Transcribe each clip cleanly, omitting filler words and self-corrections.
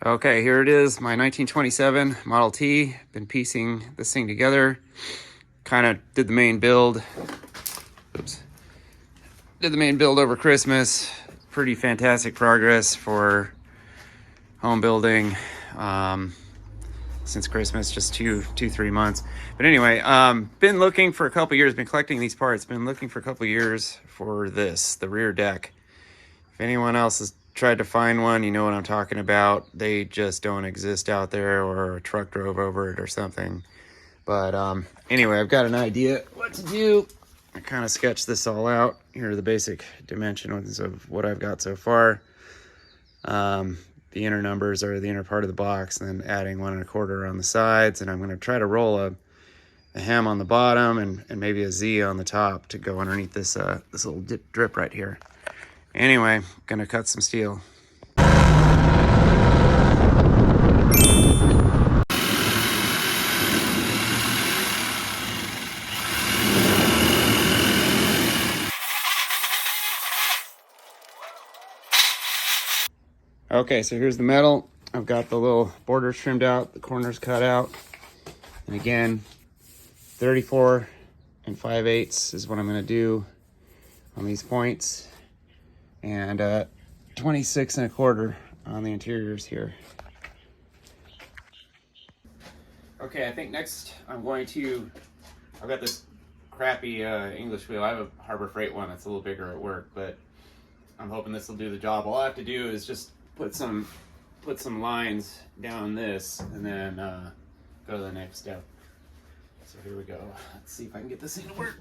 Okay, here it is, my 1927 Model T. Been piecing this thing together. Kind of did the main build. Oops. Did the main build over Christmas. Pretty fantastic progress for home building since Christmas, just 3 months. But anyway, been looking for a couple years, been collecting these parts, been looking for a couple years for this, the rear deck. If anyone else has tried to find one, you know what I'm talking about. They just don't exist out there, or a truck drove over it or something. But anyway, I've got an idea what to do. I kind of sketched this all out. Here are the basic dimensions of what I've got so far. The inner numbers are the inner part of the box, and then adding 1 1/4 on the sides. And I'm going to try to roll a hem on the bottom and maybe a Z on the top to go underneath this this little drip right here. Anyway, gonna cut some steel. Okay, so here's the metal. I've got the little borders trimmed out, the corners cut out. And again, 34 5/8 is what I'm gonna do on these points. And 26 1/4 on the interiors here. Okay, I think next I'm going to, I've got this crappy English wheel. I have a Harbor Freight one that's a little bigger at work, but I'm hoping this will do the job. All I have to do is just put some lines down this, and then go to the next step. So here we go. Let's see if I can get this thing to work.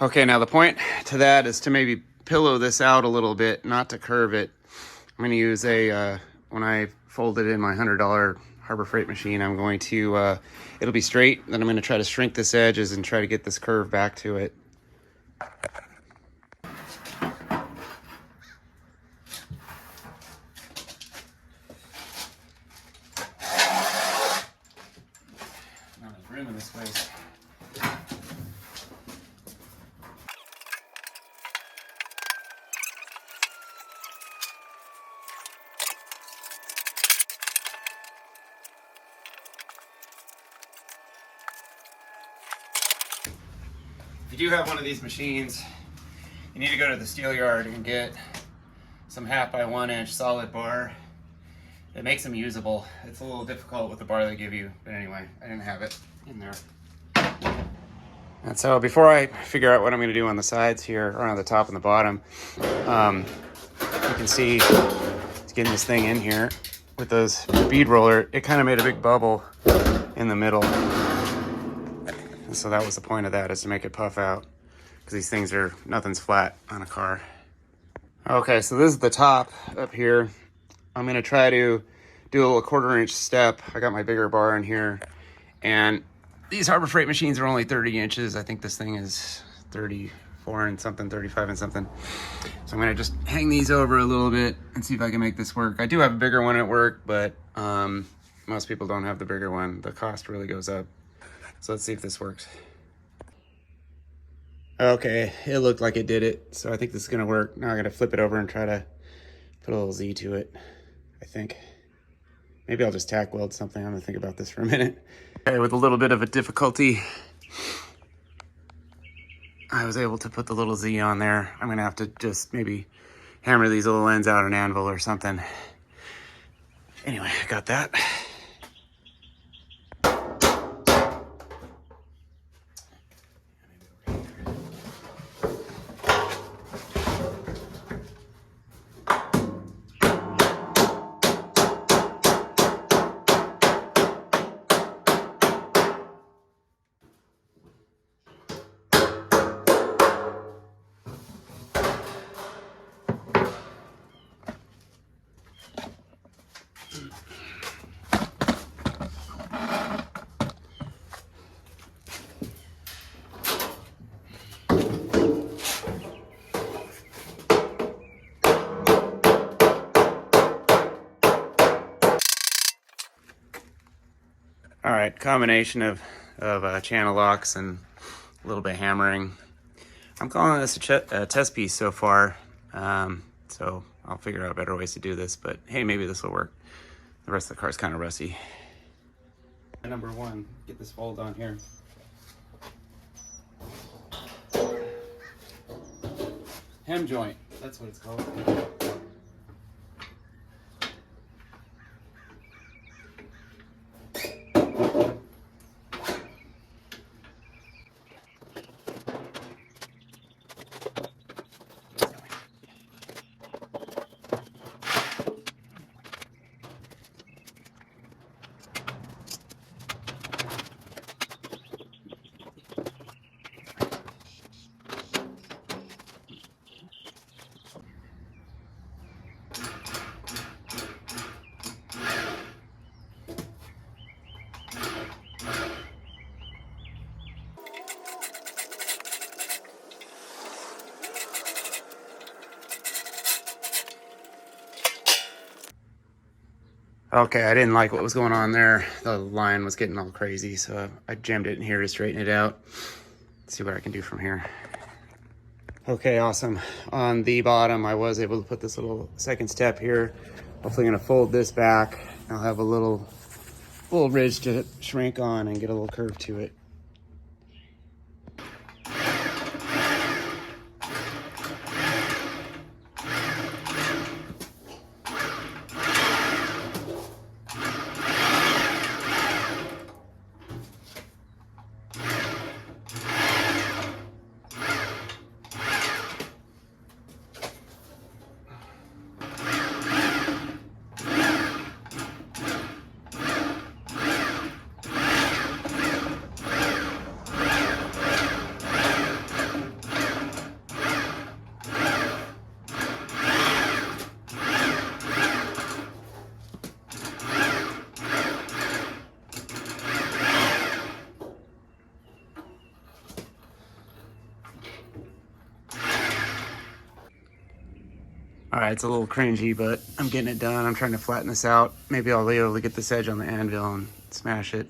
Okay, now the point to that is to maybe pillow this out a little bit, not to curve it. I'm going to use when I fold it in my $100 Harbor Freight machine, I'm going to, it'll be straight, then I'm going to try to shrink this edges and try to get this curve back to it. Now there's room in this place. If you do have one of these machines, you need to go to the steel yard and get some 1/2 by 1 inch solid bar. It makes them usable. It's a little difficult with the bar they give you, but anyway, I didn't have it in there. And so before I figure out what I'm going to do on the sides here, or on the top and the bottom, you can see it's getting this thing in here with those bead roller. It kind of made a big bubble in the middle. And so that was the point of that, is to make it puff out, because these things are, nothing's flat on a car. Okay, so this is the top up here. I'm gonna try to do a little 1/4 inch step. I got my bigger bar in here, and these Harbor Freight machines are only 30 inches. I think this thing is 34 and something, 35 and something. So I'm gonna just hang these over a little bit and see if I can make this work. I do have a bigger one at work, but most people don't have the bigger one. The cost really goes up. So let's see if this works. Okay, it looked like it did it, so I think this is gonna work. Now I gotta flip it over and try to put a little Z to it, I think. Maybe I'll just tack weld something. I'm gonna think about this for a minute. Okay, with a little bit of a difficulty, I was able to put the little Z on there. I'm gonna have to just maybe hammer these little ends out an anvil or something. Anyway, I got that. right, combination of channel locks and a little bit of hammering. I'm calling this a test piece so far, so I'll figure out better ways to do this, but hey, maybe this will work. The rest of the car is kind of rusty. Number one, get this fold on here. Hem joint, that's what it's called. Okay, I didn't like what was going on there. The line was getting all crazy, so I jammed it in here to straighten it out. Let's see what I can do from here. Okay, awesome. On the bottom, I was able to put this little second step here. Hopefully gonna fold this back. I'll have a little ridge to shrink on and get a little curve to it. All right, it's a little cringy, but I'm getting it done. I'm trying to flatten this out. Maybe I'll be able to get this edge on the anvil and smash it.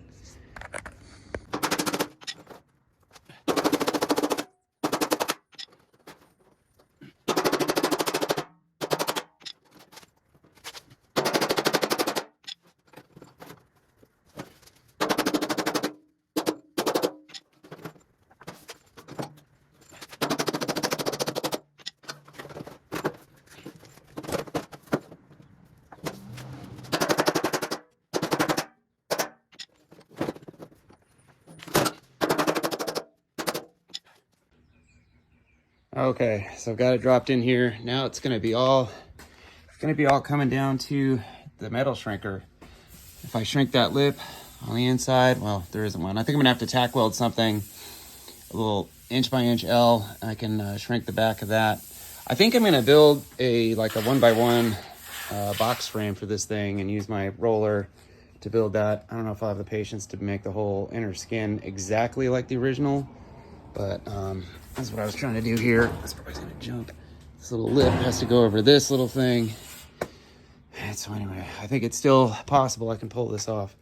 Okay, so I've got it dropped in here. Now it's gonna be all coming down to the metal shrinker. If I shrink that lip on the inside, well, there isn't one. I think I'm gonna have to tack weld something, a little inch by inch L. I can shrink the back of that. I think I'm gonna build like a 1x1 box frame for this thing and use my roller to build that. I don't know if I'll have the patience to make the whole inner skin exactly like the original, but that's what I was trying to do here. This probably gonna jump. This little lip has to go over this little thing. And so anyway, I think it's still possible I can pull this off.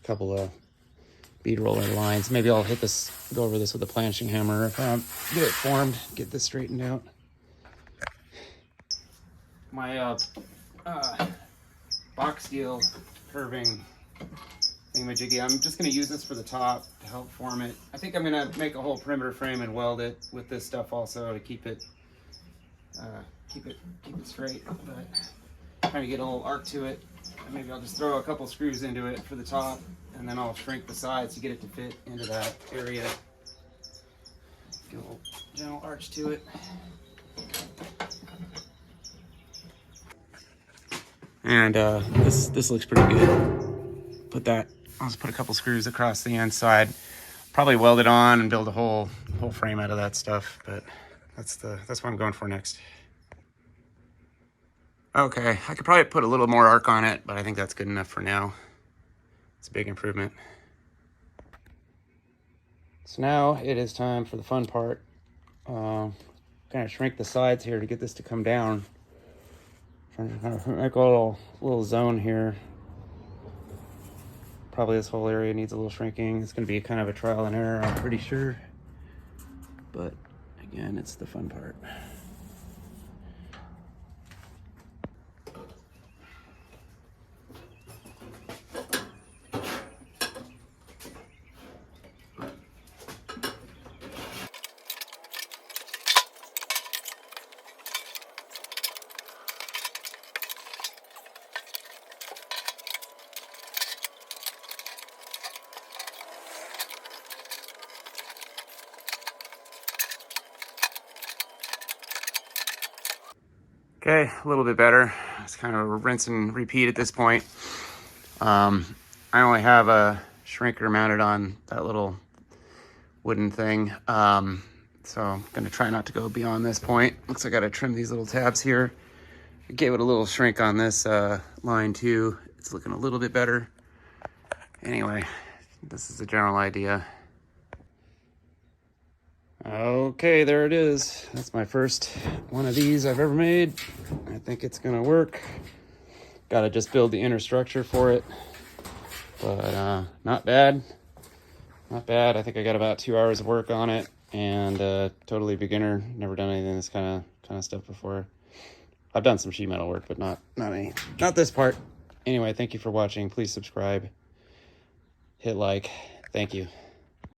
A couple of bead roller lines. Maybe I'll go over this with a planching hammer if I get it formed, get this straightened out. My box steel curving thingamajiggy. I'm just going to use this for the top to help form it. I think I'm going to make a whole perimeter frame and weld it with this stuff also to keep it straight. But trying to get a little arc to it. And maybe I'll just throw a couple screws into it for the top, and then I'll shrink the sides to get it to fit into that area. Get a little gentle arch to it. And this looks pretty good. I'll just put a couple screws across the inside. Probably weld it on and build a whole frame out of that stuff, but that's what I'm going for next. Okay, I could probably put a little more arc on it, but I think that's good enough for now. It's a big improvement. So now it is time for the fun part. Kind of shrink the sides here to get this to come down. Trying to kind of make a little zone here. Probably this whole area needs a little shrinking. It's going to be kind of a trial and error, I'm pretty sure. But again, it's the fun part. Okay, a little bit better. It's kind of a rinse and repeat at this point. I only have a shrinker mounted on that little wooden thing. So I'm gonna try not to go beyond this point. Looks like I gotta trim these little tabs here. I gave it a little shrink on this line too. It's looking a little bit better. Anyway, this is the general idea. Okay, there it is. That's my first one of these I've ever made. I think it's gonna work. Gotta just build the inner structure for it. But not bad. Not bad. I think I got about 2 hours of work on it, and totally beginner. Never done anything this kind of stuff before. I've done some sheet metal work, but not this part. Anyway, thank you for watching. Please subscribe. Hit like. Thank you.